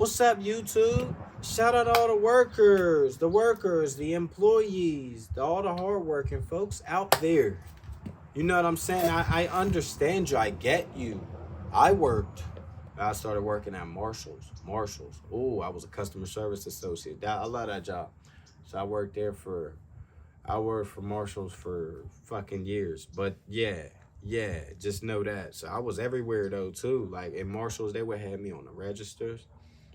What's up, YouTube? Shout out all the workers, the employees, all the hardworking folks out there. You know what I'm saying? I understand you. I get you. I started working at Marshalls. Oh, I was a customer service associate. I love that job. So I worked for Marshalls for fucking years. But yeah, just know that. So I was everywhere though too. Like in Marshalls, they would have me on the registers.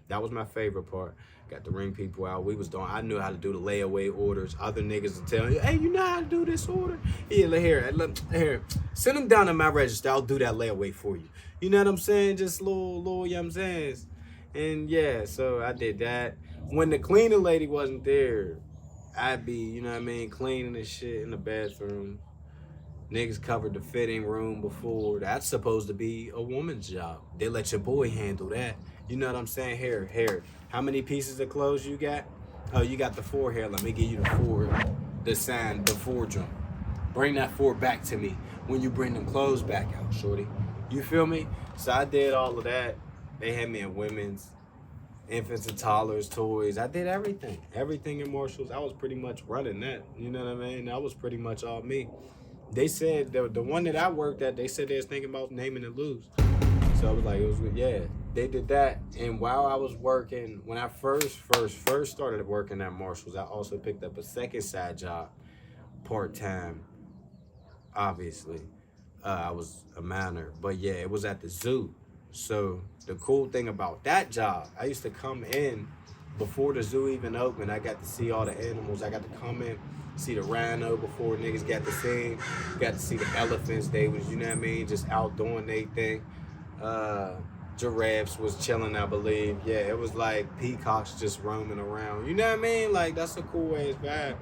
That was my favorite part. Got to ring people out. I knew how to do the layaway orders. Other niggas would tell you, hey, you know how to do this order? Yeah, here. Send them down to my register. I'll do that layaway for you. You know what I'm saying? Just little, you know what I'm saying? And yeah, so I did that. When the cleaning lady wasn't there, I'd be, you know what I mean, cleaning the shit in the bathroom. Niggas covered the fitting room before. That's supposed to be a woman's job. They let your boy handle that. You know what I'm saying? Here. How many pieces of clothes you got? Oh, you got the 4 here. Let me give you the 4 drum. Bring that 4 back to me when you bring them clothes back out, shorty. You feel me? So I did all of that. They had me in women's, infants and toddlers, toys. I did everything. Everything in Marshalls. I was pretty much running that. You know what I mean? That was pretty much all me. They said, the one that I worked at, they said they was thinking about naming it Lose. So I was like, they did that. And while I was working, when I first started working at Marshalls, I also picked up a second side job, part-time, obviously. I was a minor, but yeah, it was at the zoo. So the cool thing about that job, I used to come in before the zoo even opened. I got to see all the animals. I got to come in, see the rhino before niggas got to see him. Got to see the elephants. They was, you know what I mean, just out doing their thing. Giraffes was chilling, I believe. Yeah, it was like peacocks just roaming around. You know what I mean? Like, that's a cool ass vibe.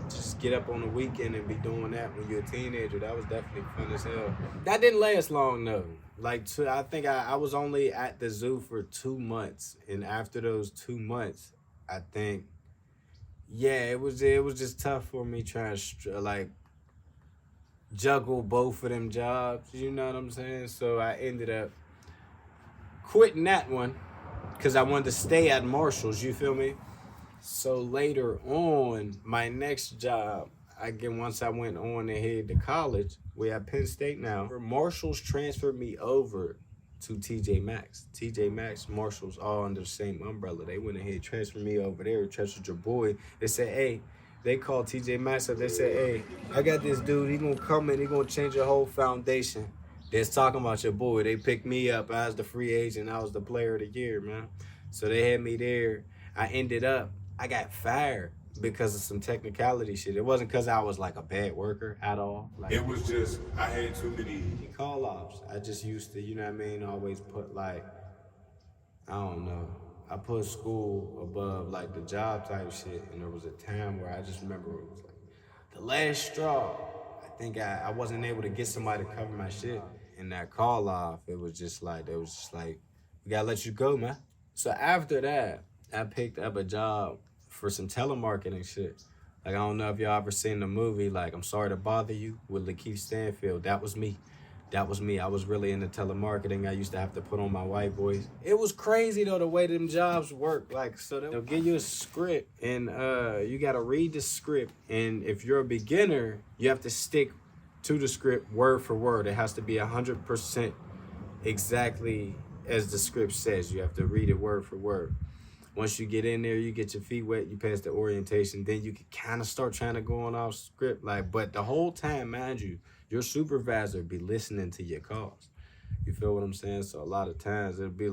Just get up on the weekend and be doing that when you're a teenager. That was definitely fun as hell. That didn't last long though. I think I was only at the zoo for 2 months, and after those 2 months, I think, yeah, it was just tough for me trying to juggle both of them jobs. You know what I'm saying? So I ended up quitting that one because I wanted to stay at Marshalls. You feel me? So later on, my next job, once I went on ahead to college, we're at Penn State now. Marshalls transferred me over to TJ Maxx. TJ Maxx, Marshalls, all under the same umbrella. They went ahead and transferred me over there, transferred your boy. They said, hey, they called TJ Maxx up. They said, hey, I got this dude. He gonna come in. He gonna change your whole foundation. They're talking about your boy. They picked me up. I was the free agent. I was the player of the year, man. So they had me there. I got fired because of some technicality shit. It wasn't because I was like a bad worker at all. It was just, I had too many call offs. I just used to, you know what I mean, always put I don't know. I put school above the job type shit. And there was a time where I just remember it was the last straw. I think I wasn't able to get somebody to cover my shit. And that call off, it was just we gotta let you go, man. So after that, I picked up a job for some telemarketing shit. I don't know if y'all ever seen the movie, I'm Sorry to Bother You with Lakeith Stanfield. That was me. I was really into telemarketing. I used to have to put on my white voice. It was crazy though, the way them jobs work. So they'll give you a script and you gotta read the script. And if you're a beginner, you have to stick to the script word for word. It has to be 100% exactly as the script says. You have to read it word for word. Once you get in there, you get your feet wet, you pass the orientation, then you can kind of start trying to go on off script. But the whole time, mind you, your supervisor be listening to your calls. You feel what I'm saying? So a lot of times it'll be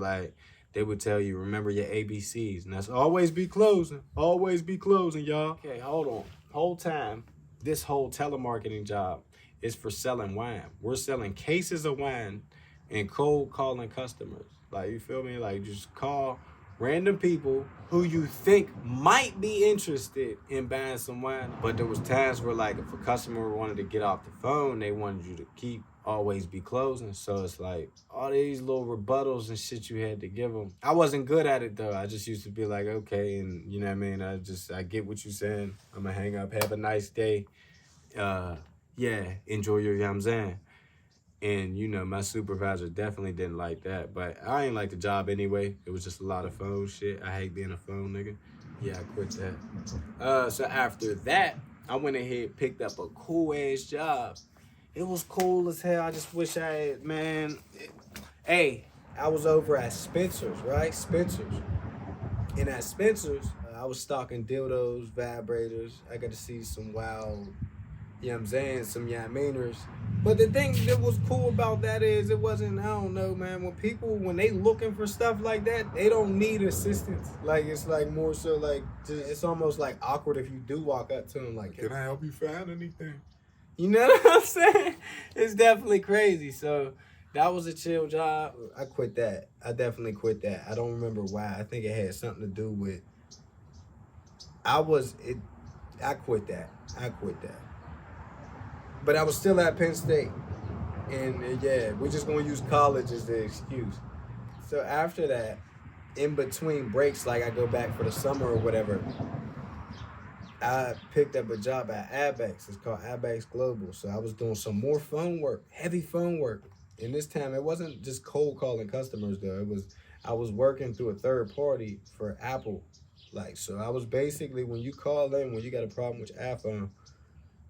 they would tell you, remember your ABCs, and that's always be closing, y'all. Okay, hold on. Whole time, this whole telemarketing job is for selling wine. We're selling cases of wine and cold calling customers. You feel me? Just call random people who you think might be interested in buying some wine. But there was times where if a customer wanted to get off the phone, they wanted you to always be closing. So it's all these little rebuttals and shit you had to give them. I wasn't good at it though. I just used to be okay, and you know what I mean? I get what you're saying. I'm gonna hang up, have a nice day. Yeah, enjoy your, you know what I'm saying? And, you know, my supervisor definitely didn't like that. But I ain't like the job anyway. It was just a lot of phone shit. I hate being a phone nigga. Yeah, I quit that. So after that, I went ahead, picked up a cool ass job. It was cool as hell. I just wish I had, man. Hey, I was over at Spencer's, right? Spencer's. And at Spencer's, I was stocking dildos, vibrators. I got to see some wild, you know what I'm saying, some Yaminers. But the thing that was cool about that is it wasn't, I don't know, man, when they looking for stuff like that, they don't need assistance. Like, it's like more so like, it's almost like awkward if you do walk up to them like, Can I help you find anything? you know what I'm saying? It's definitely crazy. So that was a chill job. I quit that. I definitely quit that. I don't remember why. I think it had something to do with, I quit that. But I was still at Penn State. And yeah, we're just going to use college as the excuse. So after that, in between breaks, like I go back for the summer or whatever, I picked up a job at Abex. It's called Abex Global. So I was doing some more phone work, heavy phone work. And this time, it wasn't just cold calling customers, though. I was working through a third party for Apple. Like, so I was basically, when you call in, when you got a problem with your iPhone,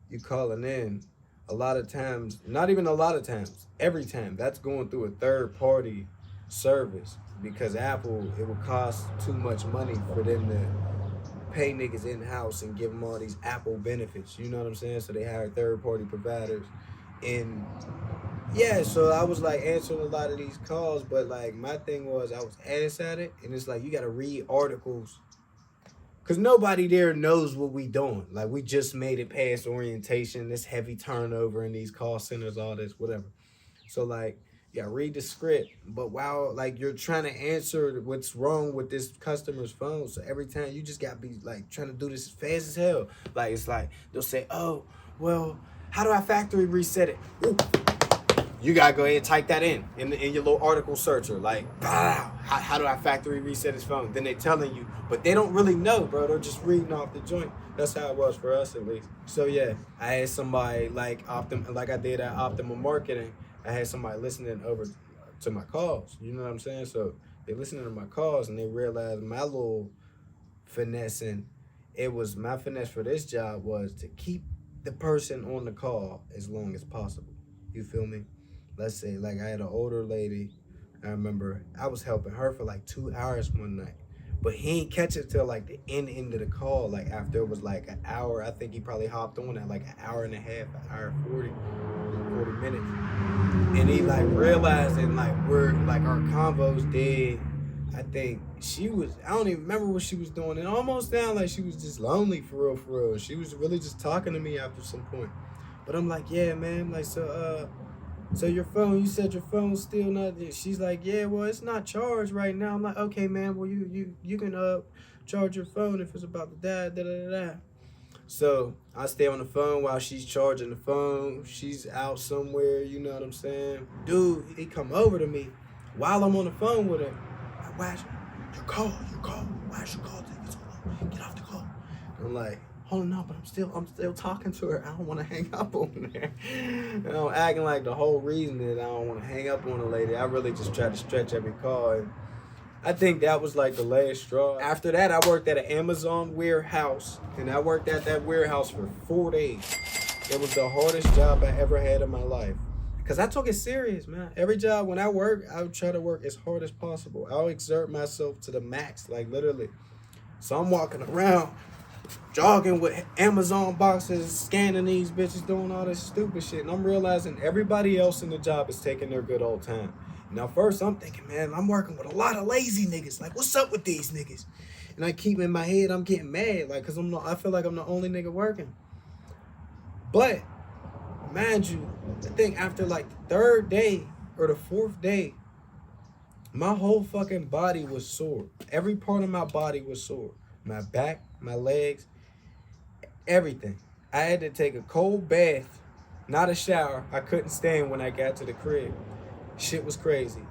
you calling in, a lot of times, not even a lot of times, every time, that's going through a third party service. Because Apple, it would cost too much money for them to pay niggas in-house and give them all these Apple benefits. You know what I'm saying? So they hire third party providers. And yeah, so I was like answering a lot of these calls, but like my thing was I was ass at it, and it's like you gotta read articles, cause nobody there knows what we doing. Like we just made it past orientation, this heavy turnover in these call centers, all this, whatever. So like, yeah, read the script, but while like you're trying to answer what's wrong with this customer's phone, so every time you just gotta be like trying to do this as fast as hell. Like it's like they'll say, oh, well, how do I factory reset it? Ooh. You gotta go ahead and type that in your little article searcher. Like, how do I factory reset his phone? Then they telling you, but they don't really know, bro. They're just reading off the joint. That's how it was for us, at least. So yeah, I had somebody like I did at Optimal Marketing. I had somebody listening over to my calls. You know what I'm saying? So they listening to my calls and they realized my little finessing. My finesse for this job was to keep the person on the call as long as possible. You feel me? Let's say, like, I had an older lady. I remember I was helping her for like 2 hours one night. But he ain't catch it till like the end of the call. Like after it was like an hour, I think he probably hopped on at like an hour and a half, an hour 40 minutes. And he like realized that like we're like our convos did. I think I don't even remember what she was doing. It almost sounded like she was just lonely for real. She was really just talking to me after some point. But I'm like, yeah, man, like, so your phone, you said your phone's still not, she's like, yeah, well, it's not charged right now. I'm like, okay, man, well, you can charge your phone if it's about to die, So I stay on the phone while she's charging the phone. She's out somewhere, you know what I'm saying? Dude, he come over to me while I'm on the phone with her. Like, why is your call, why is your call taking so long? Get off the call. I'm like, hold on, no, but I'm still talking to her. I don't want to hang up on her. And I'm acting like the whole reason that I don't want to hang up on a lady. I really just try to stretch every call. And I think that was like the last straw. After that, I worked at an Amazon warehouse, and I worked at that warehouse for 4 days. It was the hardest job I ever had in my life. Because I took it serious, man. Every job, when I work, I would try to work as hard as possible. I'll exert myself to the max, like literally. So I'm walking around, jogging with Amazon boxes, scanning these bitches, doing all this stupid shit. And I'm realizing everybody else in the job is taking their good old time. Now, first, I'm thinking, man, I'm working with a lot of lazy niggas. Like, what's up with these niggas? And I keep in my head, I'm getting mad, like, because I feel like I'm the only nigga working. But, mind you, I think after, like, the third day or the fourth day, my whole fucking body was sore. Every part of my body was sore. My back, my legs, everything. I had to take a cold bath, not a shower. I couldn't stand when I got to the crib. Shit was crazy.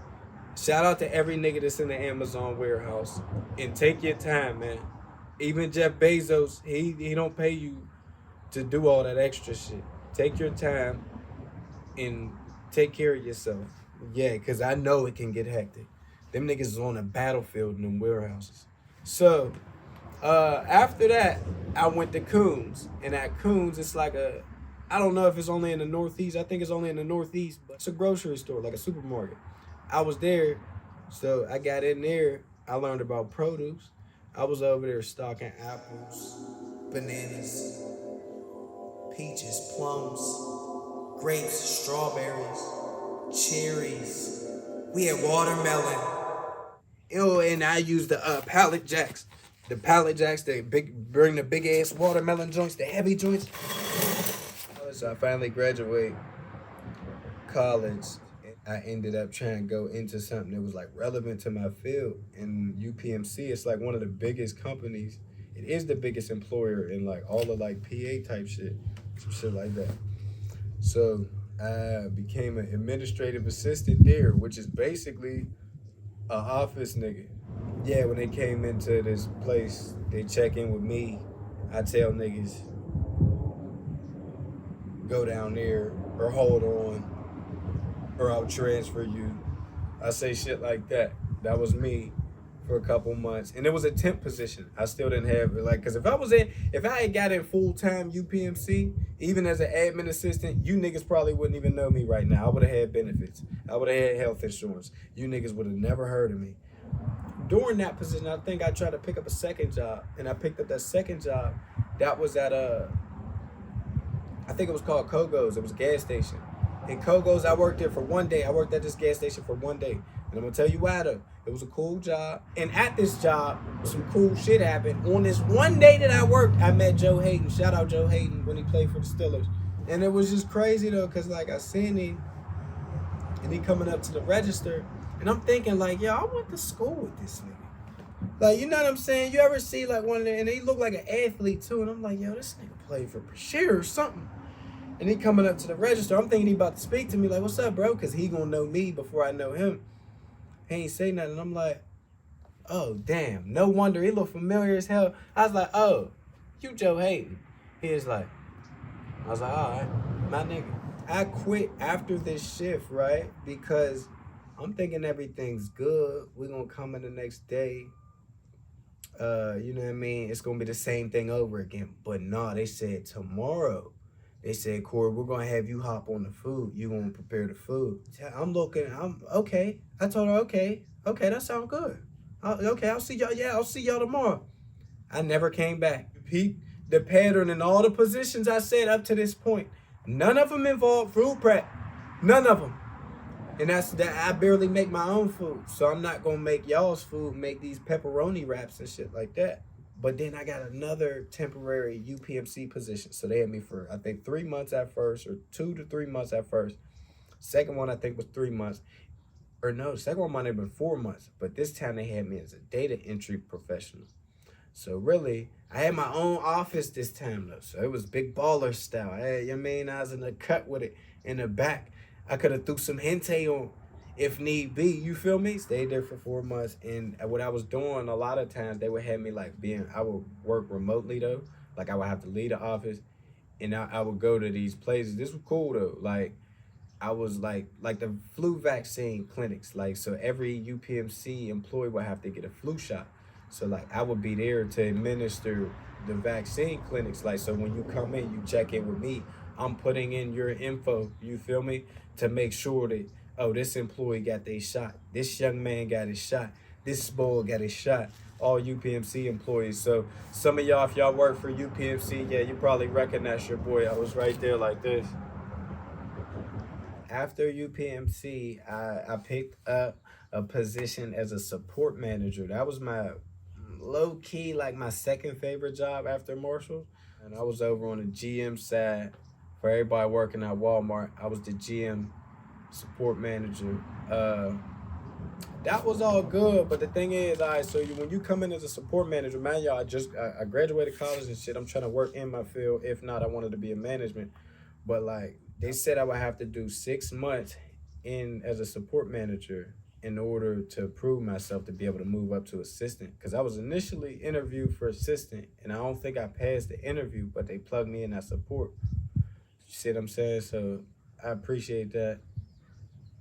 Shout out to every nigga that's in the Amazon warehouse. And take your time, man. Even Jeff Bezos, he don't pay you to do all that extra shit. Take your time and Take care of yourself. Yeah, because I know it can get hectic. Them niggas is on a battlefield in them warehouses. So, after that, I went to Coons. And at Coons, it's like I don't know if it's only in the Northeast. I think it's only in the Northeast, but it's a grocery store, like a supermarket. I was there, so I got in there. I learned about produce. I was over there stocking apples, bananas, peaches, plums, grapes, strawberries, cherries. We had watermelon. And I used the pallet jacks. The pallet jacks, bring the big ass watermelon joints, the heavy joints. So I finally graduated college. I ended up trying to go into something that was like relevant to my field. And UPMC, it's like one of the biggest companies. It is the biggest employer in like all of like PA type shit, some shit like that. So I became an administrative assistant there, which is basically a office nigga. Yeah, when they came into this place, they check in with me. I tell niggas, go down there or hold on or I'll transfer you. I say shit like that. That was me for a couple months. And it was a temp position. I still didn't have it. Like, cause if I had got in full-time UPMC, even as an admin assistant, you niggas probably wouldn't even know me right now. I would have had benefits. I would have had health insurance. You niggas would have never heard of me. During that position, I think I tried to pick up a second job. And I picked up that second job. That was at I think it was called Kogo's. It was a gas station. In Kogo's, I worked there for one day. I worked at this gas station for one day. And I'm going to tell you why, though. It was a cool job. And at this job, some cool shit happened. On this one day that I worked, I met Joe Hayden. Shout out Joe Hayden when he played for the Steelers. And it was just crazy, though, because, like, I seen him, and he coming up to the register. And I'm thinking, like, yo, I went to school with this nigga. Like, you know what I'm saying? You ever see, like, one of them, and he looked like an athlete, too. And I'm like, yo, this nigga played for Brashear or something. And he coming up to the register. I'm thinking he about to speak to me, like, what's up, bro? Because he gonna know me before I know him. He ain't say nothing. I'm like, oh, damn. No wonder. He look familiar as hell. I was like, oh, you Joe Hayden. He was like, I was like, all right, my nigga. I quit after this shift, right? Because I'm thinking everything's good. We're going to come in the next day. You know what I mean? It's going to be the same thing over again. But no, they said tomorrow. They said, Corey, we're going to have you hop on the food. You're going to prepare the food. I'm okay. I told her, okay, that sounds good. Okay, I'll see y'all. Yeah, I'll see y'all tomorrow. I never came back. Repeat the pattern in all the positions I said up to this point. None of them involved food prep. None of them. And that's that. I barely make my own food. So I'm not going to make y'all's food, make these pepperoni wraps and shit like that. But then I got another temporary UPMC position. So they had me for, I think, 3 months at first, or 2 to 3 months at first. Second one, I think, was 3 months. Or no, second one might have been 4 months. But this time they had me as a data entry professional. So really, I had my own office this time, though. So it was big baller style. I had, I was in the cut with it in the back. I could have threw some hentai on if need be, you feel me? Stayed there for 4 months, and what I was doing a lot of times, they would have me I would work remotely though. Like I would have to leave the office, and I would go to these places. This was cool though. Like I was like the flu vaccine clinics. Like so every UPMC employee would have to get a flu shot. So like I would be there to administer the vaccine clinics. Like so when you come in, you check in with me. I'm putting in your info, you feel me? To make sure that, oh, this employee got their shot. This young man got his shot. This boy got his shot. All UPMC employees. So some of y'all, if y'all work for UPMC, yeah, you probably recognize your boy. I was right there like this. After UPMC, I picked up a position as a support manager. That was my low-key, like my second favorite job after Marshall. And I was over on the GM side. For everybody working at Walmart, I was the GM support manager. That was all good, but the thing is, all right, so when you come in as a support manager, man, y'all, I graduated college and shit. I'm trying to work in my field. If not, I wanted to be in management. But like they said, I would have to do 6 months in as a support manager in order to prove myself to be able to move up to assistant. Because I was initially interviewed for assistant, and I don't think I passed the interview, but they plugged me in as support. You see what I'm saying? So I appreciate that.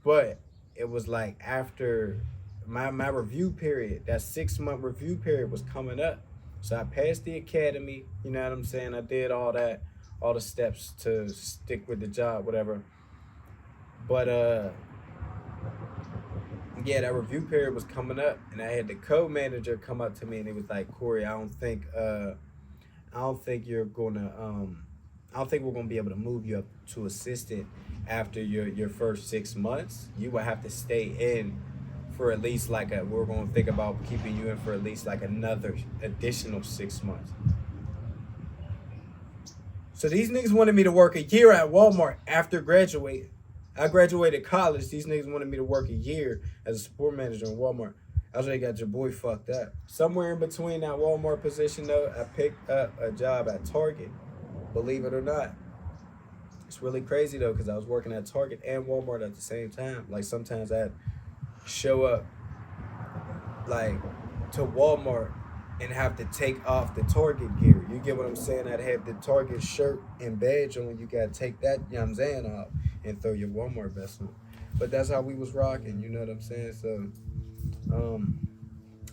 But it was like after my review period, that 6-month review period was coming up. So I passed the academy, you know what I'm saying? I did all that, all the steps to stick with the job, whatever. But yeah, that review period was coming up, and I had the co-manager come up to me, and he was like, "Corey, I don't think we're gonna be able to move you up to assistant after your first 6 months. You will have to stay in for at least we're gonna think about keeping you in for at least like another additional 6 months." So these niggas wanted me to work a year at Walmart after graduating. I graduated college. These niggas wanted me to work a year as a support manager in Walmart. I was like, got your boy fucked up. Somewhere in between that Walmart position though, I picked up a job at Target. Believe it or not. It's really crazy though, because I was working at Target and Walmart at the same time. Like sometimes I'd show up like to Walmart and have to take off the Target gear. You get what I'm saying? I'd have the Target shirt and badge on. You gotta take that, you know what I'm saying, off and throw your Walmart vest on. But that's how we was rocking, you know what I'm saying? So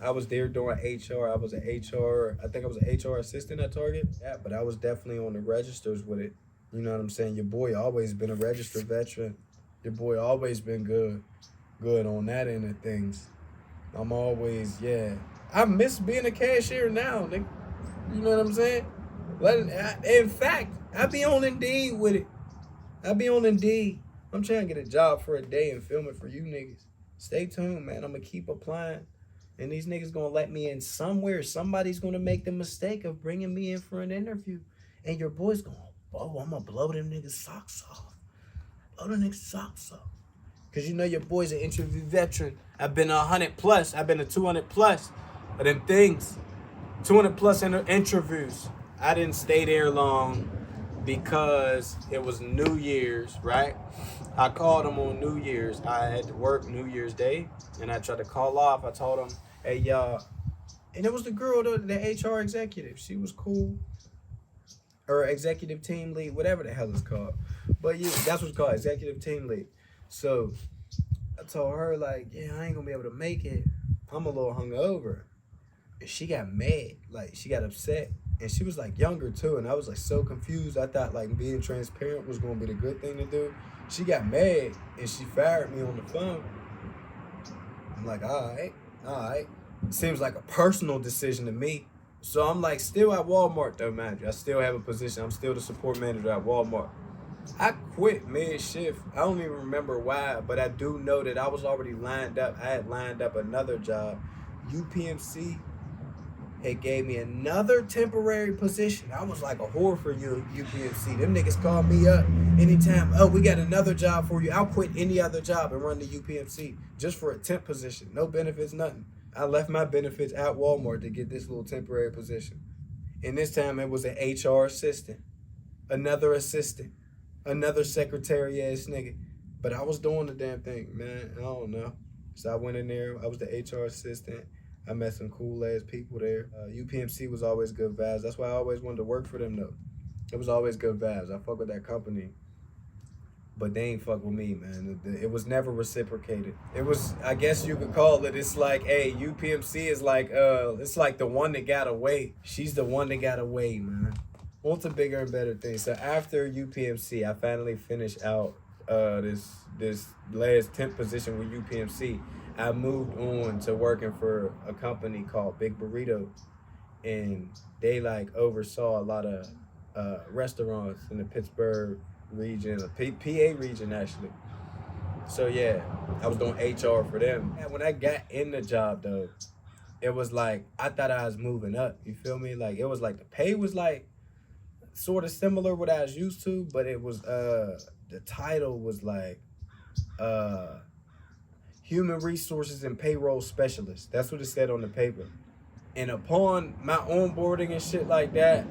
I was there doing HR. I think I was an HR assistant at Target. Yeah, but I was definitely on the registers with it. You know what I'm saying? Your boy always been a registered veteran. Your boy always been good on that end of things. I'm always, yeah. I miss being a cashier now, nigga. You know what I'm saying? In fact, I be on Indeed with it. I be on Indeed. I'm trying to get a job for a day and film it for you niggas. Stay tuned, man. I'm going to keep applying. And these niggas going to let me in somewhere. Somebody's going to make the mistake of bringing me in for an interview. And your boy's going, oh, I'm going to blow them niggas' socks off. Blow them niggas' socks off. Because you know your boy's an interview veteran. I've been 100 plus. I've been to 200 plus of them things. 200 plus interviews. I didn't stay there long because it was New Year's, right? I called them on New Year's. I had to work New Year's Day, and I tried to call off. I told them, hey, y'all. And it was the girl, the HR executive. She was cool. Or executive team lead, whatever the hell it's called. But yeah, that's what it's called, executive team lead. So I told her, like, yeah, I ain't gonna be able to make it. I'm a little hungover. And she got mad. Like, she got upset. And she was, like, younger, too. And I was, like, so confused. I thought, like, being transparent was gonna be the good thing to do. She got mad, and she fired me on the phone. I'm like, all right. Seems like a personal decision to me. So I'm, like, still at Walmart, though, man. I still have a position. I'm still the support manager at Walmart. I quit mid-shift. I don't even remember why, but I do know that I was already lined up. I had lined up another job. UPMC had gave me another temporary position. I was like a whore for UPMC. Them niggas called me up anytime. Oh, we got another job for you. I'll quit any other job and run the UPMC just for a temp position. No benefits, nothing. I left my benefits at Walmart to get this little temporary position. And this time it was an HR assistant, another secretary ass nigga. But I was doing the damn thing, man. I don't know. So I went in there. I was the HR assistant. I met some cool ass people there. UPMC was always good vibes. That's why I always wanted to work for them though. It was always good vibes. I fuck with that company. But they ain't fuck with me, man. It was never reciprocated. It was, I guess you could call it, it's like, hey, UPMC is like, it's like the one that got away. She's the one that got away, man. Wants a bigger and better thing. So after UPMC, I finally finished out this last temp position with UPMC. I moved on to working for a company called Big Burrito, and they like oversaw a lot of restaurants in the Pittsburgh region, the PA region actually. So yeah, I was doing HR for them. And when I got in the job though, it was like I thought I was moving up. You feel me? Like it was like the pay was like sort of similar what I was used to, but it was the title was like Human Resources and Payroll Specialist. That's what it said on the paper. And upon my onboarding and shit like that,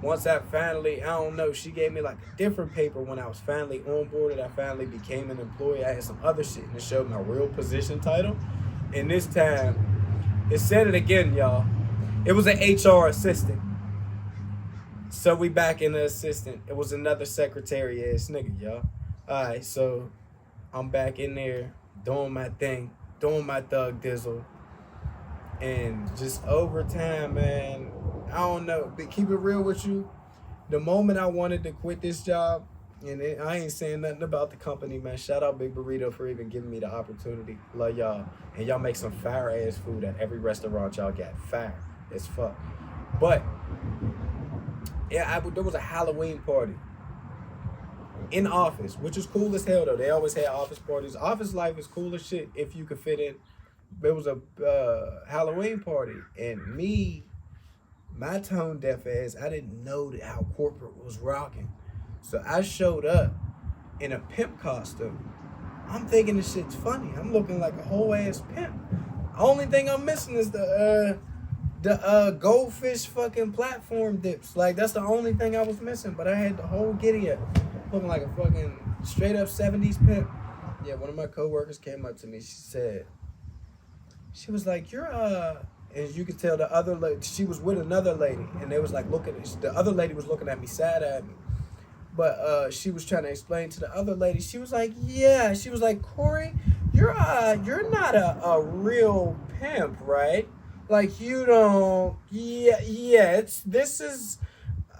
once I finally, I don't know, she gave me like a different paper when I was finally onboarded. I finally became an employee. I had some other shit and it showed my real position title. And this time, it said it again, y'all. It was an HR assistant. So we back in the assistant. It was another secretary ass nigga, y'all. All right, so I'm back in there doing my thing, doing my thug dizzle. And just over time, man, I don't know. But keep it real with you. The moment I wanted to quit this job, and I ain't saying nothing about the company, man. Shout out Big Burrito for even giving me the opportunity. Love y'all. And y'all make some fire ass food at every restaurant y'all got. Fire as fuck. But yeah, there was a Halloween party in the office, which is cool as hell though. They always had office parties. Office life is cool as shit if you could fit in. There was a Halloween party, and my tone deaf ass, I didn't know how corporate was rocking. So I showed up in a pimp costume. I'm thinking this shit's funny. I'm looking like a whole ass pimp. Only thing I'm missing is the goldfish fucking platform dips. Like, that's the only thing I was missing. But I had the whole giddy up, looking like a fucking straight up 70s pimp. Yeah, one of my coworkers came up to me. She was like, you're and you could tell the other lady, she was with another lady, and they was like the other lady was looking at me, sad at me. But she was trying to explain to the other lady. She was like, yeah. She was like, Corey, you're not a real pimp, right? Like, you don't, this is,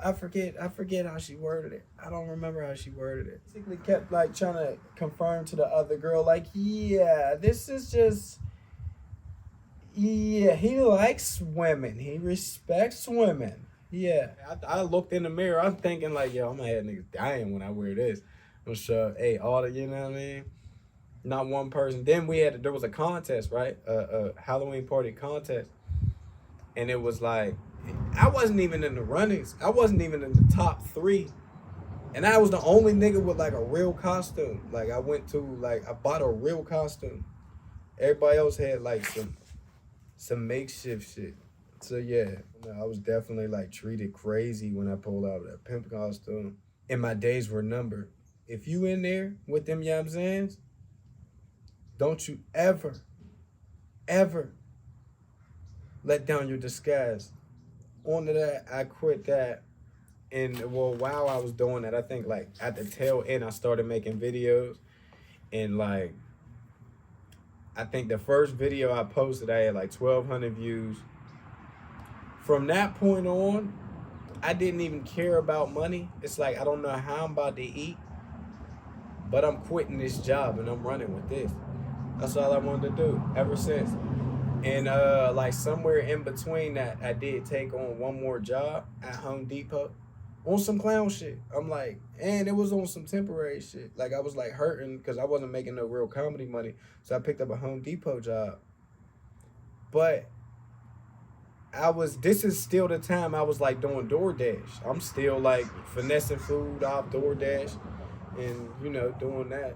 I forget how she worded it. I don't remember how she worded it. Basically kept like trying to confirm to the other girl, like, yeah, this is just, yeah, he likes women. He respects women. Yeah. I looked in the mirror. I'm thinking like, yo, I'm gonna have niggas dying when I wear this. I'm sure, hey, all the, you know what I mean? Not one person. Then there was a contest, right? A Halloween party contest. And it was like, I wasn't even in the runnings. I wasn't even in the top 3. And I was the only nigga with like a real costume. Like, I bought a real costume. Everybody else had like some makeshift shit. So yeah, I was definitely like treated crazy when I pulled out that pimp costume. And my days were numbered. If you in there with them yam zans, don't you ever let down your disguise. On to that, I quit that. And well, while I was doing that, I think like at the tail end, I started making videos. And like, I think the first video I posted, I had like 1,200 views. From that point on, I didn't even care about money. It's like, I don't know how I'm about to eat, but I'm quitting this job and I'm running with this. That's all I wanted to do ever since. And like somewhere in between that, I did take on one more job at Home Depot on some clown shit. I'm like, and it was on some temporary shit. Like, I was like hurting because I wasn't making no real comedy money. So I picked up a Home Depot job. But this is still the time I was like doing DoorDash. I'm still like finessing food off DoorDash and, you know, doing that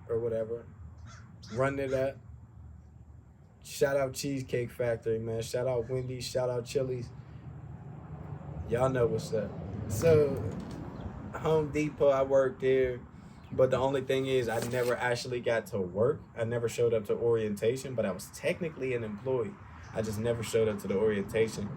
or whatever. Running it up. Shout out Cheesecake Factory, man. Shout out Wendy's. Shout out Chili's. Y'all know what's up. So, Home Depot, I worked there. But the only thing is, I never actually got to work. I never showed up to orientation, but I was technically an employee. I just never showed up to the orientation.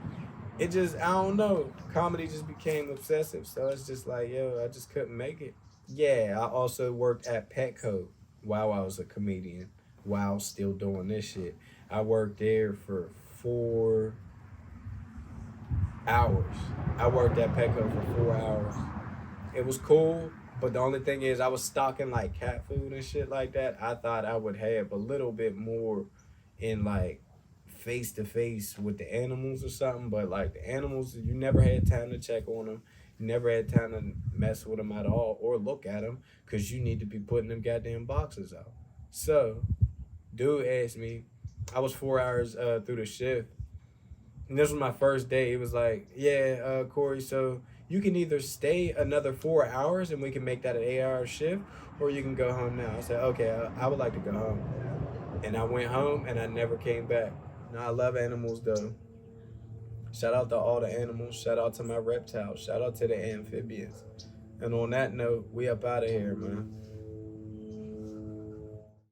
It just, I don't know. Comedy just became obsessive. So it's just like, yo, I just couldn't make it. Yeah, I also worked at Petco while I was a comedian, while still doing this shit. I worked there for 4 hours. I worked at Petco for 4 hours. It was cool, but the only thing is I was stocking like cat food and shit like that. I thought I would have a little bit more in like face to face with the animals or something, but like the animals, you never had time to check on them. You never had time to mess with them at all or look at them because you need to be putting them goddamn boxes out. So, dude asked me, I was 4 hours through the shift, and this was my first day. It was like, yeah, Corey, so you can either stay another 4 hours and we can make that an 8-hour shift, or you can go home now. I said, okay, I would like to go home. And I went home and I never came back. Now, I love animals though. Shout out to all the animals. Shout out to my reptiles. Shout out to the amphibians. And on that note, we up out of here, man.